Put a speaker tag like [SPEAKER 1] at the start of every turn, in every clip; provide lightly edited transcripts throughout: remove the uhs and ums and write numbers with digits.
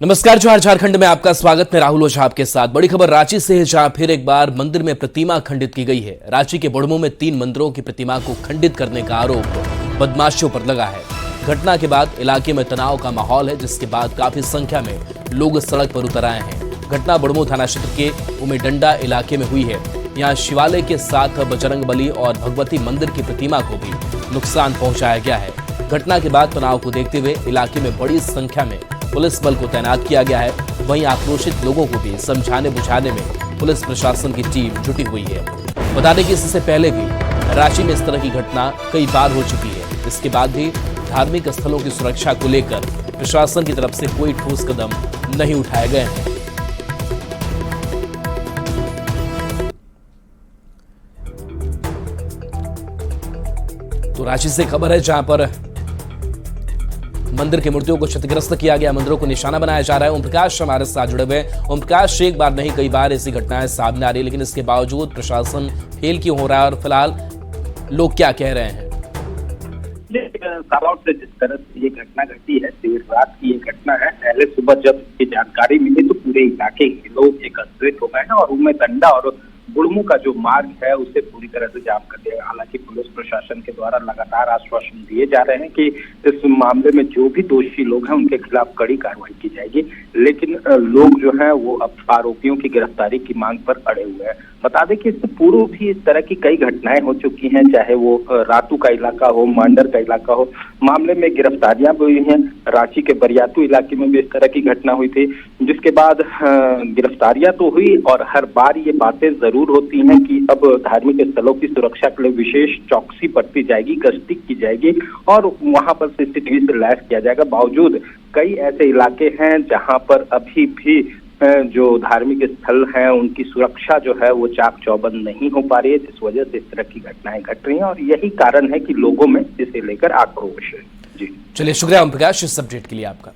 [SPEAKER 1] नमस्कार, जोहार झारखंड में आपका स्वागत। मैं राहुल ओझा आपके साथ। बड़ी खबर रांची से है, जहां फिर एक बार मंदिर में प्रतिमा खंडित की गई है। रांची के बुढ़मू में 3 मंदिरों की प्रतिमा को खंडित करने का आरोप बदमाशों पर लगा है। घटना के बाद इलाके में तनाव का माहौल है, जिसके बाद काफी संख्या में लोग सड़क पर उतर आए हैं। घटना बुढ़मू थाना क्षेत्र के उमेडंडा इलाके में हुई है। यहाँ शिवालय के साथ बजरंगबली और भगवती मंदिर की प्रतिमा को भी नुकसान पहुंचाया गया है। घटना के बाद तनाव को देखते हुए इलाके में बड़ी संख्या में पुलिस बल को तैनात किया गया है। वहीं आक्रोशित लोगों को भी समझाने बुझाने में पुलिस प्रशासन की टीम जुटी हुई है। बता दें कि इससे पहले भी रांची में इस तरह की घटना कई बार हो चुकी है। इसके बाद भी धार्मिक स्थलों की सुरक्षा को लेकर प्रशासन की तरफ से कोई ठोस कदम नहीं उठाए गए हैं। तो रांची से खबर है, जहां पर मंदिर की मूर्तियों को क्षतिग्रस्त किया गया, मंदिरों को निशाना बनाया जा रहा है। ओम प्रकाश हमारे साथ जुड़े हुए। ओम प्रकाश, एक बार नहीं कई बार ऐसी घटनाएं सामने आ रही है, लेकिन इसके बावजूद प्रशासन फेल क्यों हो रहा है और फिलहाल लोग क्या कह रहे हैं?
[SPEAKER 2] साल आउट से जिस तरह से ये घटना घटी है, देर रात की ये घटना है। पहले सुबह जब इसकी जानकारी मिली तो पूरे इलाके के लोग एकत्रित हो गए हैं और उमेडंडा और बुढ़मू का जो मार्ग है उसे पूरी तरह से जाम कर दिया। हालांकि पुलिस प्रशासन के द्वारा लगातार आश्वासन दिए जा रहे हैं कि इस मामले में जो भी दोषी लोग हैं उनके खिलाफ कड़ी कार्रवाई की जाएगी, लेकिन लोग जो हैं वो अब आरोपियों की गिरफ्तारी की मांग पर अड़े हुए हैं। बता दें कि इससे पूर्व भी इस तरह की कई घटनाएं हो चुकी हैं, चाहे वो रातू का इलाका हो, मांडर का इलाका हो। मामले में गिरफ्तारियां भी हुई हैं। रांची के बरियातू इलाके में भी इस तरह की घटना हुई थी, जिसके बाद गिरफ्तारियां तो हुई और हर बार ये बातें जरूर होती हैं कि अब धार्मिक स्थलों की सुरक्षा के लिए विशेष चौकसी बरती जाएगी, गश्ती की जाएगी और वहां पर सीसीटीवी से लैस किया जाएगा। बावजूद कई ऐसे इलाके हैं जहां पर अभी भी जो धार्मिक स्थल हैं उनकी सुरक्षा जो है वो चाक चौबंद नहीं हो पा रही है, जिस वजह से इस तरह की घटनाएं घट रही हैं और यही कारण है कि लोगों में इसे लेकर आक्रोश है। जी
[SPEAKER 1] चलिए, शुक्रिया ओम प्रकाश इस अपडेट के लिए आपका।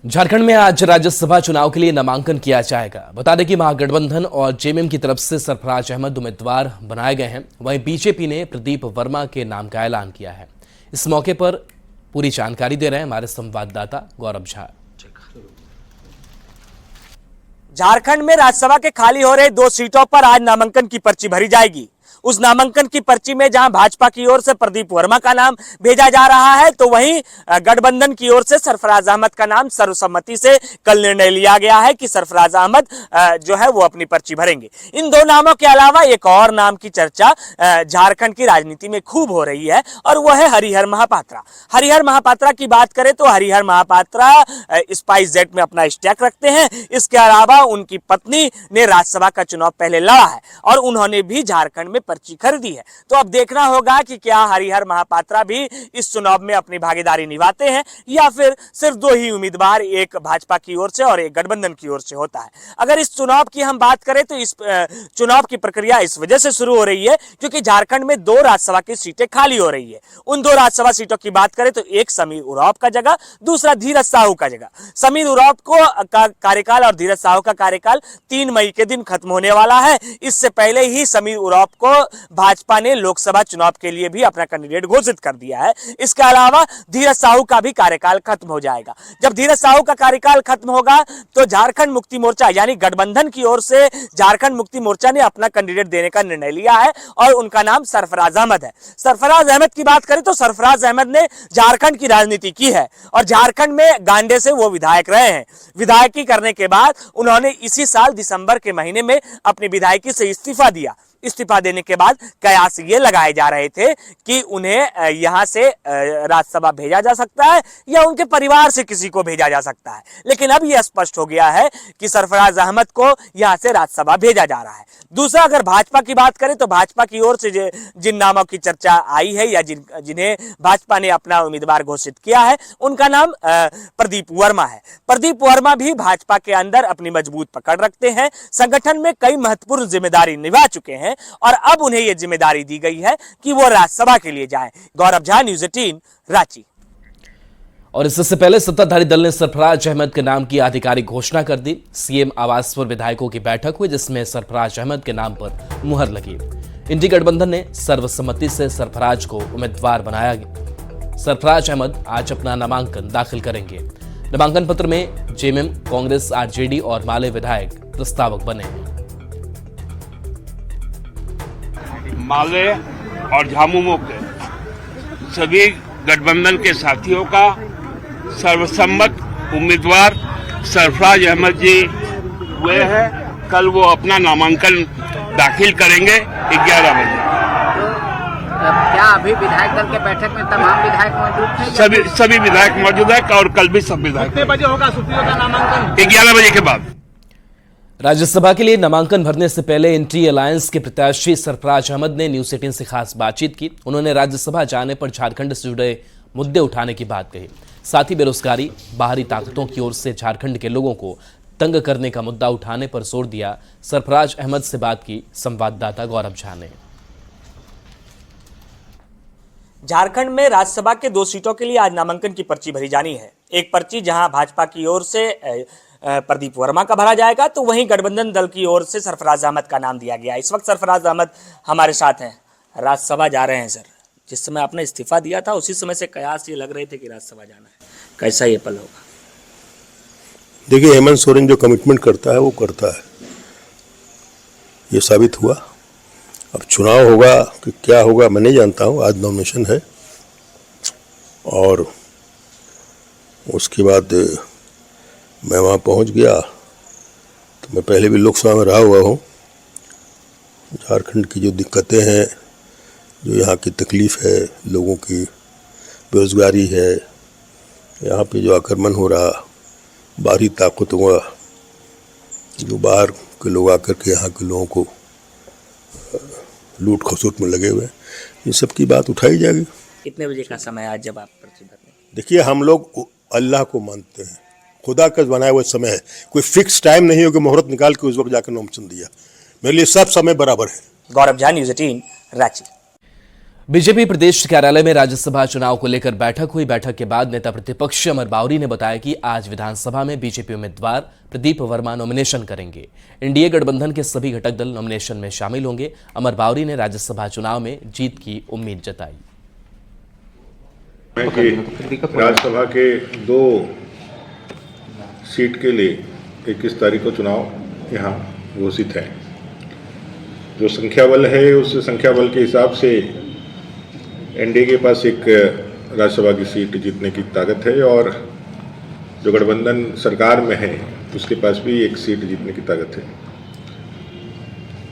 [SPEAKER 1] झारखंड में आज राज्यसभा चुनाव के लिए नामांकन किया जाएगा। बता दें कि महागठबंधन और जेएमएम की तरफ से सरफराज अहमद उम्मीदवार बनाए गए हैं। वहीं बीजेपी ने प्रदीप वर्मा के नाम का ऐलान किया है। इस मौके पर पूरी जानकारी दे रहे हैं हमारे संवाददाता गौरव झा।
[SPEAKER 3] झारखंड में राज्यसभा के खाली हो रहे 2 सीटों पर आज नामांकन की पर्ची भरी जाएगी। उस नामांकन की पर्ची में जहां भाजपा की ओर से प्रदीप वर्मा का नाम भेजा जा रहा है, तो वहीं गठबंधन की ओर से सरफराज अहमद का नाम सर्वसम्मति से कल निर्णय लिया गया है कि सरफराज अहमद जो है वो अपनी पर्ची भरेंगे। इन 2 नामों के अलावा एक और नाम की चर्चा झारखंड की राजनीति में खूब हो रही है और वह है हरिहर महापात्रा। हरिहर महापात्रा की बात करें तो हरिहर महापात्रा स्पाइस जेट में अपना स्टैक रखते हैं। इसके अलावा उनकी पत्नी ने राज्यसभा का चुनाव पहले लड़ा है और उन्होंने भी झारखंड में पर्ची खरीदी है। तो अब देखना होगा कि क्या हरिहर महापात्रा भी इस चुनाव में अपनी भागीदारी निभाते हैं या फिर सिर्फ 2 ही उम्मीदवार, एक भाजपा की ओर से और एक गठबंधन की ओर से होता है। अगर इस चुनाव की हम बात करें तो इस चुनाव की प्रक्रिया इस वजह से शुरू हो रही है क्योंकि झारखंड में 2 राज्यसभा की सीटें खाली हो रही है। उन 2 राज्यसभा सीटों की बात करें तो एक समीर उरांव का जगह, दूसरा धीरज साहू का जगह। समीर उरांव को कार्यकाल और धीरज साहू का कार्यकाल 3 मई के दिन खत्म होने वाला है। इससे पहले ही समीर उरांव को भाजपा ने लोकसभा चुनाव के लिए भी अपना कैंडिडेट घोषित कर दिया है। इसके अलावा धीरज साहू का भी कार्यकाल खत्म हो जाएगा। जब धीरज साहू का कार्यकाल खत्म होगा तो झारखंड मुक्ति मोर्चा यानी गठबंधन की ओर से झारखंड मुक्ति मोर्चा ने अपना कैंडिडेट देने का निर्णय लिया है और उनका नाम सरफराज अहमद है। सरफराज अहमद की बात करें तो सरफराज अहमद ने झारखंड की राजनीति की है और झारखंड में गांडे से वो विधायक रहे हैं। विधायकी करने के बाद उन्होंने इसी साल दिसंबर के महीने में अपनी विधायकी से इस्तीफा दिया। इस्तीफा देने के बाद कयास ये लगाए जा रहे थे कि उन्हें यहां से राज्यसभा भेजा जा सकता है या उनके परिवार से किसी को भेजा जा सकता है, लेकिन अब यह स्पष्ट हो गया है कि सरफराज अहमद को यहां से राज्यसभा भेजा जा रहा है। दूसरा, अगर भाजपा की बात करें तो भाजपा की ओर से जिन नामों की चर्चा आई है या जिन्हें भाजपा ने अपना उम्मीदवार घोषित किया है, उनका नाम प्रदीप वर्मा है। प्रदीप वर्मा भी भाजपा के अंदर अपनी मजबूत पकड़ रखते हैं, संगठन में कई महत्वपूर्ण जिम्मेदारी निभा चुके हैं और अब उन्हें यह जिम्मेदारी दी गई है कि वो राज्यसभा के लिए जाएं। गौरव झा, न्यूज़ 18, रांची।
[SPEAKER 1] और इससे पहले सत्ताधारी दल ने सरफराज अहमद के नाम की आधिकारिक घोषणा कर दी। सीएम आवास पर विधायकों की बैठक हुई जिसमें सरफराज अहमद के नाम पर मुहर लगी। इंडी गठबंधन ने सर्वसम्मति से सरफराज को उम्मीदवार बनाया गया। सरफराज अहमद आज अपना नामांकन दाखिल करेंगे। नामांकन पत्र में जेएमएम, कांग्रेस, आरजेडी और माले विधायक प्रस्तावक बने हैं।
[SPEAKER 4] माले और झामुमो के सभी गठबंधन के साथियों का सर्वसम्मत उम्मीदवार सरफराज अहमद जी हुए हैं। कल वो अपना नामांकन दाखिल करेंगे 11 बजे।
[SPEAKER 5] क्या अभी विधायक दल के बैठक में तमाम विधायक मौजूद थे?
[SPEAKER 4] सभी विधायक मौजूद है और कल भी सब विधायक।
[SPEAKER 5] कितने बजे होगा सुप्रीयो का नामांकन?
[SPEAKER 4] 11 बजे के बाद।
[SPEAKER 1] राज्यसभा के लिए नामांकन भरने से पहले इंडी अलायंस के प्रत्याशी सरफराज अहमद ने न्यूज़ 18 से खास बातचीत की। उन्होंने राज्यसभा जाने पर झारखंड से जुड़े मुद्दे उठाने की बात कही। साथ ही बेरोजगारी, बाहरी ताकतों की ओर से झारखंड के लोगों को तंग करने का मुद्दा उठाने पर जोर दिया। सरफराज अहमद से बात की संवाददाता गौरव झा ने।
[SPEAKER 3] झारखंड में राज्यसभा के 2 सीटों के लिए आज नामांकन की पर्ची भरी जानी है। एक पर्ची जहां भाजपा की ओर से प्रदीप वर्मा का भरा जाएगा, तो वहीं गठबंधन दल की ओर से सरफराज अहमद का नाम दिया गया। इस वक्त सरफराज अहमद हमारे साथ हैं। राज्यसभा जा रहे हैं सर। जिस समय आपने इस्तीफा दिया था उसी समय से कयास ये लग रहे थे कि राज्यसभा जाना है, कैसा ये पल होगा?
[SPEAKER 6] देखिए, हेमंत सोरेन जो कमिटमेंट करता है वो करता है, ये साबित हुआ। अब चुनाव होगा कि क्या होगा मैं नहीं जानता हूँ। आज नॉमिनेशन है और उसके बाद मैं वहाँ पहुँच गया तो मैं पहले भी लोकसभा में रहा हुआ हूँ। झारखंड की जो दिक्कतें हैं, जो यहाँ की तकलीफ़ है, लोगों की बेरोजगारी है, यहाँ पे जो आक्रमण हो रहा बाहरी ताकतों का, जो बाहर के लोग आकर के यहाँ के लोगों को लूट खसोट में लगे हुए हैं, इन सब की बात उठाई जाएगी।
[SPEAKER 3] कितने बजे का समय आज जब आप पर्ची भरने?
[SPEAKER 6] देखिए, हम लोग अल्लाह को मानते हैं, खुदा का बनाया हुआ समय है। कोई फिक्स टाइम नहीं हो कि मुहूर्त निकाल के उस वक्त जाकर नॉमिनेशन दिया। मेरे लिए सब समय बराबर है।
[SPEAKER 3] गौरव झा, न्यूज़ 18, रांची।
[SPEAKER 1] बीजेपी प्रदेश कार्यालय में राज्यसभा चुनाव को लेकर बैठक हुई। बैठक के बाद नेता प्रतिपक्ष अमर बावरी ने बताया कि आज विधानसभा में बीजेपी उम्मीदवार प्रदीप वर्मा नॉमिनेशन करेंगे। एनडीए गठबंधन के सभी घटक दल नॉमिनेशन में शामिल होंगे। अमर बावरी ने राज्यसभा चुनाव में जीत की उम्मीद जताई।
[SPEAKER 7] राज्यसभा के 2 सीट के लिए 21 तारीख को चुनाव यहाँ घोषित है। जो संख्या बल है उस संख्या बल के हिसाब से एनडीए के पास एक राज्यसभा की सीट जीतने की ताकत है और जो गठबंधन सरकार में है उसके पास भी एक सीट जीतने की ताकत है।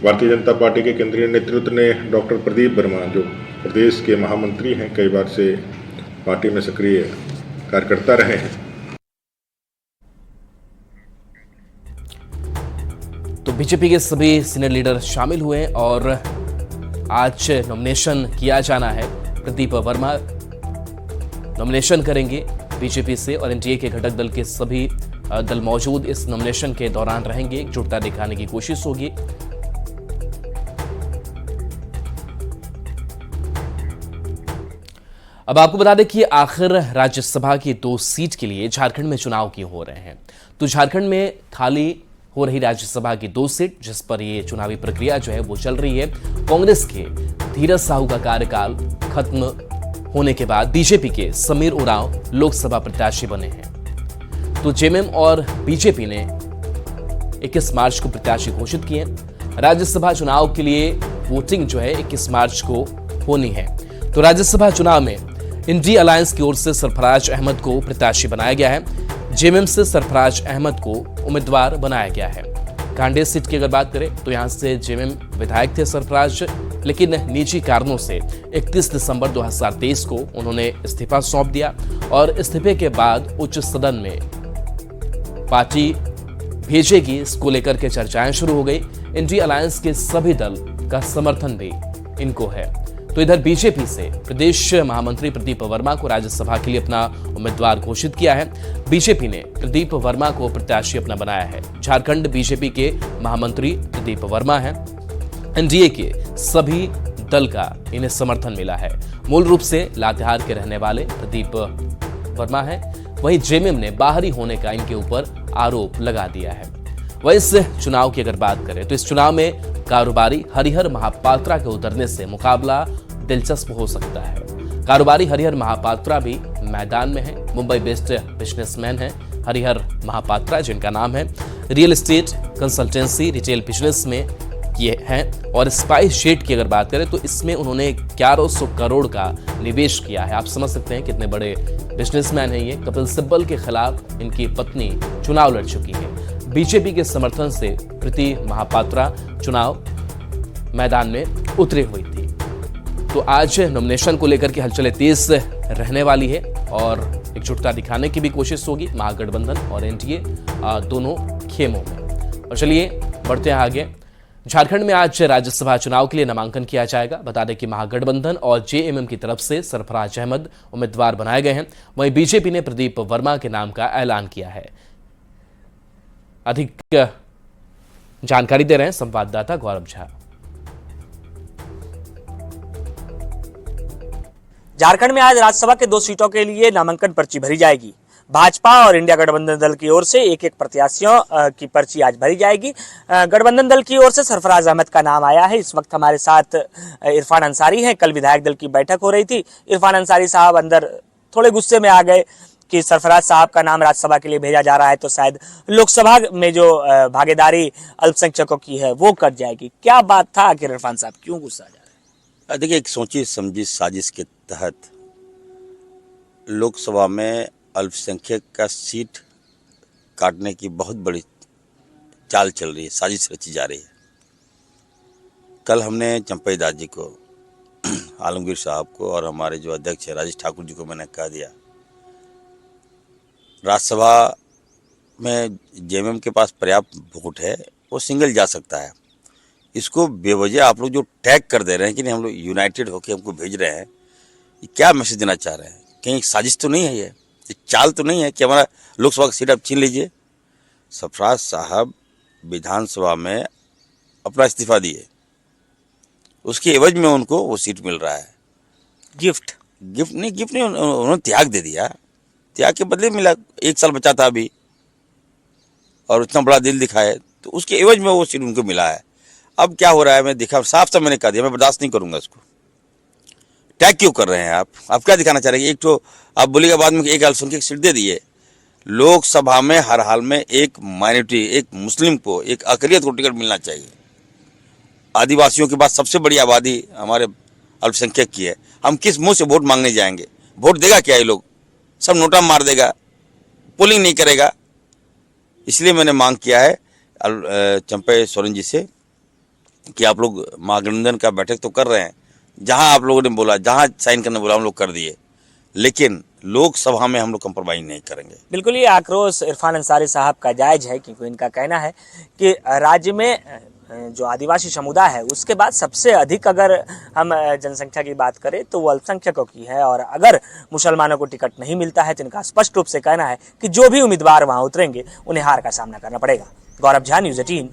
[SPEAKER 7] भारतीय जनता पार्टी के केंद्रीय नेतृत्व ने डॉक्टर प्रदीप वर्मा, जो प्रदेश के महामंत्री हैं, कई बार से पार्टी में सक्रिय कार्यकर्ता रहे हैं।
[SPEAKER 1] तो बीजेपी के सभी सीनियर लीडर शामिल हुए और आज नॉमिनेशन किया जाना है। प्रदीप वर्मा नॉमिनेशन करेंगे बीजेपी से और एनडीए के घटक दल के सभी दल मौजूद इस नॉमिनेशन के दौरान रहेंगे। एकजुटता दिखाने की कोशिश होगी। अब आपको बता दें कि आखिर राज्यसभा की 2 सीट के लिए झारखंड में चुनाव क्यों हो रहे हैं। तो झारखंड में खाली हो रही राज्यसभा की 2 सीट जिस पर ये चुनावी प्रक्रिया जो है वो चल रही है। कांग्रेस के धीरज साहू का कार्यकाल खत्म होने के बाद बीजेपी के समीर उरांव लोकसभा प्रत्याशी बने हैं। तो जेएमएम और बीजेपी ने 21 मार्च को प्रत्याशी घोषित किए। राज्यसभा चुनाव के लिए वोटिंग जो है 21 मार्च को होनी है। तो राज्यसभा चुनाव में इंडी अलायंस की ओर से सरफराज अहमद को प्रत्याशी बनाया गया है। जेएमएम से सरफराज अहमद को उम्मीदवार बनाया गया है। कांडे सीट की अगर बात करें तो यहां से जेएमएम विधायक थे सरफराज, लेकिन निजी कारणों से 31 दिसंबर 2023 को उन्होंने इस्तीफा सौंप दिया और इस्तीफे के बाद उच्च सदन में पार्टी भेजेगी इसको लेकर के चर्चाएं शुरू हो गई। इंडिया अलायंस के सभी दल का समर्थन भी इनको है। तो इधर बीजेपी से प्रदेश महामंत्री प्रदीप वर्मा को राज्यसभा के लिए अपना उम्मीदवार घोषित किया है। बीजेपी ने प्रदीप वर्मा को प्रत्याशी अपना बनाया है। झारखंड बीजेपी के महामंत्री प्रदीप वर्मा हैं। एनडीए के सभी दल का इन्हें समर्थन मिला है। मूल रूप से लातेहार के रहने वाले प्रदीप वर्मा हैं। वहीं जेएमएम ने बाहरी होने का इनके ऊपर आरोप लगा दिया है। वह इस चुनाव की अगर बात करें तो इस चुनाव में कारोबारी हरिहर महापात्रा के उतरने से मुकाबला दिलचस्प हो सकता है। कारोबारी हरिहर महापात्रा भी मैदान में है। मुंबई बेस्ड बिजनेसमैन हैं हरिहर महापात्रा, जिनका नाम है real estate consultancy retail business में किए हैं। और स्पाइस जेट की अगर बात करें तो इसमें उन्होंने 1100 करोड़ का निवेश किया है। आप समझ सकते हैं कितने बड़े बिजनेसमैन हैं ये। कपिल सिब्बल के खिलाफ इनकी पत्नी चुनाव लड़ चुकी है। बीजेपी के समर्थन से प्रीति महापात्रा चुनाव मैदान में उतरी हुई थी। तो आज नॉमिनेशन को लेकर के हलचलें तेज रहने वाली है और एकजुटता दिखाने की भी कोशिश होगी महागठबंधन और एनडीए दोनों खेमों में। और चलिए बढ़ते हैं आगे। झारखंड में आज राज्यसभा चुनाव के लिए नामांकन किया जाएगा। बता दें कि महागठबंधन और जेएमएम की तरफ से सरफराज अहमद उम्मीदवार बनाए गए हैं। वहीं बीजेपी ने प्रदीप वर्मा के नाम का ऐलान किया है। अधिक जानकारी दे रहे हैं संवाददाता गौरव झा।
[SPEAKER 3] झारखंड में आज राज्यसभा के 2 सीटों के लिए नामांकन पर्ची भरी जाएगी। भाजपा और इंडिया गठबंधन दल की ओर से एक प्रत्याशियों की पर्ची आज भरी जाएगी। गठबंधन दल की ओर से सरफराज अहमद का नाम आया है। इस वक्त हमारे साथ इरफान अंसारी हैं। कल विधायक दल की बैठक हो रही थी। इरफान अंसारी साहब अंदर थोड़े गुस्से में आ गए कि सरफराज साहब का नाम राज्यसभा के लिए भेजा जा रहा है तो शायद लोकसभा में जो भागीदारी अल्पसंख्यकों की है वो कट जाएगी। क्या बात था आखिर इरफान साहब, क्यों गुस्सा आ जा रहा है?
[SPEAKER 8] देखिए, एक सोची समझी साजिश के तहत लोकसभा में अल्पसंख्यक का सीट काटने की बहुत बड़ी चाल चल रही है, साजिश रची जा रही है। कल हमने चंपई दास जी को, आलमगीर साहब को और हमारे जो अध्यक्ष है राजेश ठाकुर जी को मैंने कह दिया, राज्यसभा में जेएमएम के पास पर्याप्त वोट है, वो सिंगल जा सकता है। इसको बेवजह आप लोग जो टैग कर दे रहे हैं कि नहीं हम लोग यूनाइटेड होकर हमको भेज रहे हैं, ये क्या मैसेज देना चाह रहे हैं? कहीं साजिश तो नहीं है ये चाल तो नहीं है कि हमारा लोकसभा की सीट आप छीन लीजिए? सरफराज साहब विधानसभा में अपना इस्तीफा दिए, उसके एवज में उनको वो सीट मिल रहा है। गिफ्ट नहीं, उन्होंने त्याग दे दिया। त्याग के बदले मिला, 1 साल बचा था अभी और इतना बड़ा दिल दिखाए तो उसके एवज में वो सीट उनको मिला है। अब क्या हो रहा है मैं दिखा, साफ मैंने कह दिया, मैं बर्दाश्त नहीं करूंगा इसको। टैग क्यों कर रहे हैं आप क्या दिखाना चाह रहे हैं? एक तो आप बोलिएगा बाद में एक अल्पसंख्यक सीट दे दिए। लोकसभा में हर हाल में एक माइनॉरिटी, एक मुस्लिम को, एक अकलियत को टिकट मिलना चाहिए। आदिवासियों के बाद सबसे बड़ी आबादी हमारे अल्पसंख्यक की है। हम किस मुंह से वोट मांगने जाएंगे? वोट देगा क्या ये लोग? सब नोटा मार देगा, पोलिंग नहीं करेगा। इसलिए मैंने मांग किया है चंपई सोरेन जी से कि आप लोग महागठबंधन का बैठक तो कर रहे हैं, जहां आप लोगों ने बोला, जहां साइन करने बोला हम लोग कर दिए, लेकिन लोकसभा में हम लोग कंप्रोमाइज नहीं करेंगे।
[SPEAKER 3] बिल्कुल, ये आक्रोश इरफान अंसारी साहब का जायज है, क्योंकि इनका कहना है कि राज्य में जो आदिवासी समुदाय है उसके बाद सबसे अधिक अगर हम जनसंख्या की बात करें तो वो अल्पसंख्यकों की है। और अगर मुसलमानों को टिकट नहीं मिलता है तो इनका स्पष्ट रूप से कहना है कि जो भी उम्मीदवार वहां उतरेंगे उन्हें हार का सामना करना पड़ेगा। गौरव झा, न्यूज़ 18।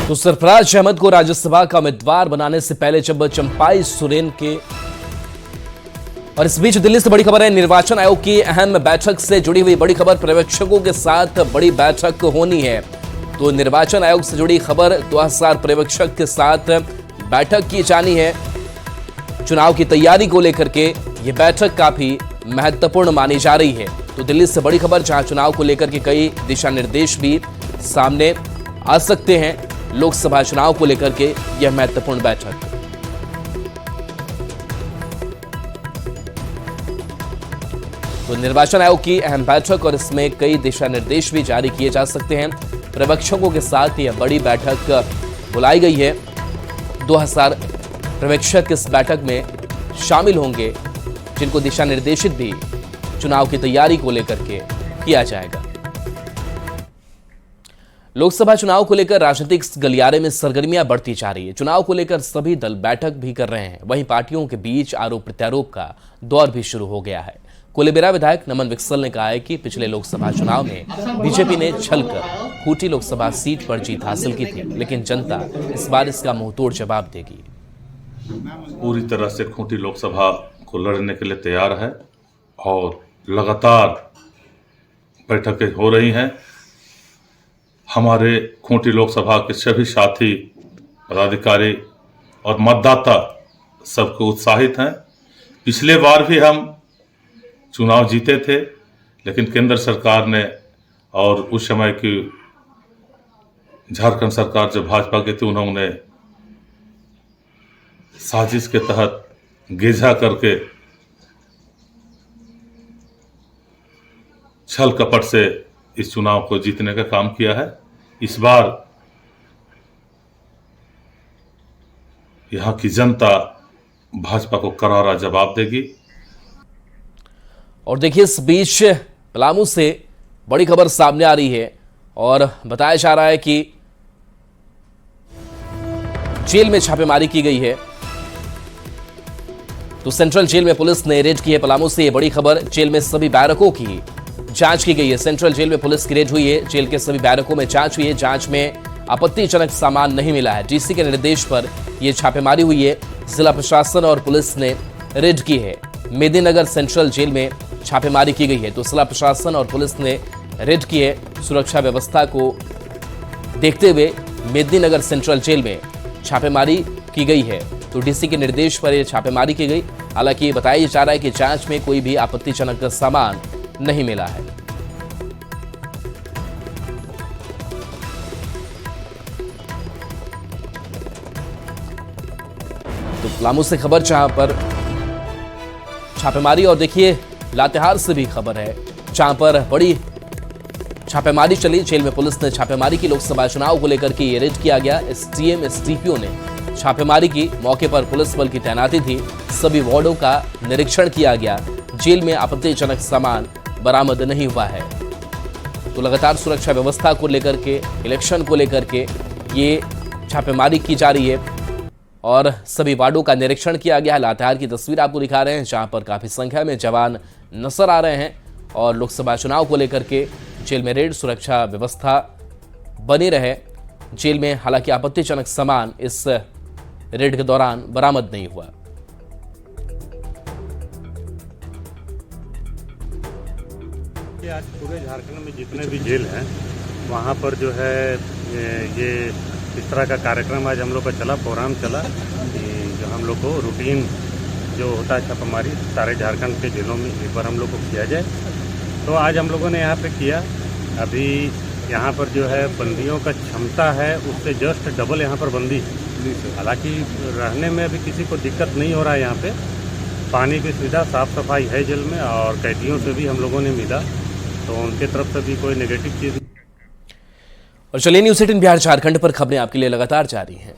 [SPEAKER 1] तो सरफराज अहमद को राज्यसभा का उम्मीदवार बनाने से पहले जब चंपाई सोरेन के और इस बीच दिल्ली से बड़ी खबर है, निर्वाचन आयोग की अहम बैठक से जुड़ी हुई बड़ी खबर। पर्यवेक्षकों के साथ बड़ी बैठक होनी है। तो निर्वाचन आयोग से जुड़ी खबर, 2000 पर्यवेक्षक के साथ बैठक की जानी है। चुनाव की तैयारी को लेकर के ये बैठक काफी महत्वपूर्ण मानी जा रही है। तो दिल्ली से बड़ी खबर, जहां चुनाव को लेकर के कई दिशा निर्देश भी सामने आ सकते हैं। लोकसभा चुनाव को लेकर के यह महत्वपूर्ण बैठक। तो निर्वाचन आयोग की अहम बैठक और इसमें कई दिशा निर्देश भी जारी किए जा सकते हैं। पर्यवेक्षकों के साथ यह बड़ी बैठक बुलाई गई है। 2000 पर्यवेक्षक इस बैठक में शामिल होंगे, जिनको दिशा निर्देशित भी चुनाव की तैयारी को लेकर के किया जाएगा। लोकसभा चुनाव को लेकर राजनीतिक गलियारे में सरगर्मियां बढ़ती जा रही है। चुनाव को लेकर सभी दल बैठक भी कर रहे हैं। वहीं पार्टियों के बीच आरोप प्रत्यारोप का दौर भी शुरू हो गया है। कोलेबिरा विधायक नमन विक्सल ने कहा है कि पिछले लोकसभा चुनाव में बीजेपी ने छलकर खूंटी लोकसभा सीट पर जीत हासिल की थी, लेकिन जनता इस बार इसका मुंहतोड़ जवाब देगी।
[SPEAKER 9] पूरी तरह से खूंटी लोकसभा को लड़ने के लिए तैयार है और लगातार बैठकें हो रही हैं। हमारे खूंटी लोकसभा के सभी साथी, पदाधिकारी और मतदाता सबको उत्साहित हैं। पिछले बार भी हम चुनाव जीते थे, लेकिन केंद्र सरकार ने और उस समय की झारखंड सरकार जो भाजपा की थी, उन्होंने साजिश के तहत गेजा करके छल कपट से इस चुनाव को जीतने का काम किया है। इस बार यहां की जनता भाजपा को करारा जवाब देगी।
[SPEAKER 1] और देखिए, इस बीच पलामू से बड़ी खबर सामने आ रही है और बताया जा रहा है कि जेल में छापेमारी की गई है। तो सेंट्रल जेल में पुलिस ने रेड की है। पलामू से यह बड़ी खबर, जेल में सभी बैरकों की जांच की गई है। सेंट्रल जेल में पुलिस की रेड हुई है। जेल के सभी बैरकों में जांच हुई है। जांच में आपत्तिजनक सामान नहीं मिला है। डीसी के निर्देश पर यह छापेमारी हुई है। जिला प्रशासन और पुलिस ने रेड की है। मेदिनीनगर सेंट्रल जेल में छापेमारी की गई है। तो जिला प्रशासन और पुलिस ने रेड की है। सुरक्षा व्यवस्था को देखते हुए मेदिनीनगर सेंट्रल जेल में छापेमारी की गई है। तो डीसी के निर्देश पर यह छापेमारी की गई। हालांकि बताया जा रहा है कि जांच में कोई भी आपत्तिजनक सामान नहीं मिला है। तो पलामू से खबर, जहां पर छापेमारी, और देखिए लातेहार से भी खबर है, जहां पर बड़ी छापेमारी चली। जेल में पुलिस ने छापेमारी की। लोकसभा चुनाव को लेकर के ये रेड किया गया। एसडीएम एसडीपीओ ने छापेमारी की। मौके पर पुलिस बल की तैनाती थी। सभी वार्डों का निरीक्षण किया गया। जेल में आपत्तिजनक सामान बरामद नहीं हुआ है। तो लगातार सुरक्षा व्यवस्था को लेकर के, इलेक्शन को लेकर के ये छापेमारी की जा रही है और सभी वार्डों का निरीक्षण किया गया है। लातेहार की तस्वीर आपको दिखा रहे हैं, जहां पर काफी संख्या में जवान नजर आ रहे हैं और लोकसभा चुनाव को लेकर के जेल में रेड, सुरक्षा व्यवस्था बनी रहे। जेल में हालांकि आपत्तिजनक सामान इस रेड के दौरान बरामद नहीं हुआ।
[SPEAKER 10] आज पूरे झारखंड में जितने भी जेल हैं वहाँ पर जो है ये इस तरह का कार्यक्रम आज हम लोग का चला, प्रोग्राम चला कि जो हम लोग को रूटीन जो होता है छापामारी सारे झारखंड के जेलों में एक बार हम लोग को किया जाए। तो आज हम लोगों ने यहाँ पे किया। अभी यहाँ पर जो है बंदियों का क्षमता है उससे जस्ट डबल यहाँ पर बंदी है। हालांकि रहने में अभी किसी को दिक्कत नहीं हो रहा है। यहाँ पे पानी की सुविधा, साफ सफाई है जेल में और कैदियों से भी हम लोगों ने मिला, तो उनके तरफ से भी कोई नेगेटिव चीज़।
[SPEAKER 1] और चलिए, न्यूज़ 18 बिहार झारखंड पर खबरें आपके लिए लगातार जारी हैं।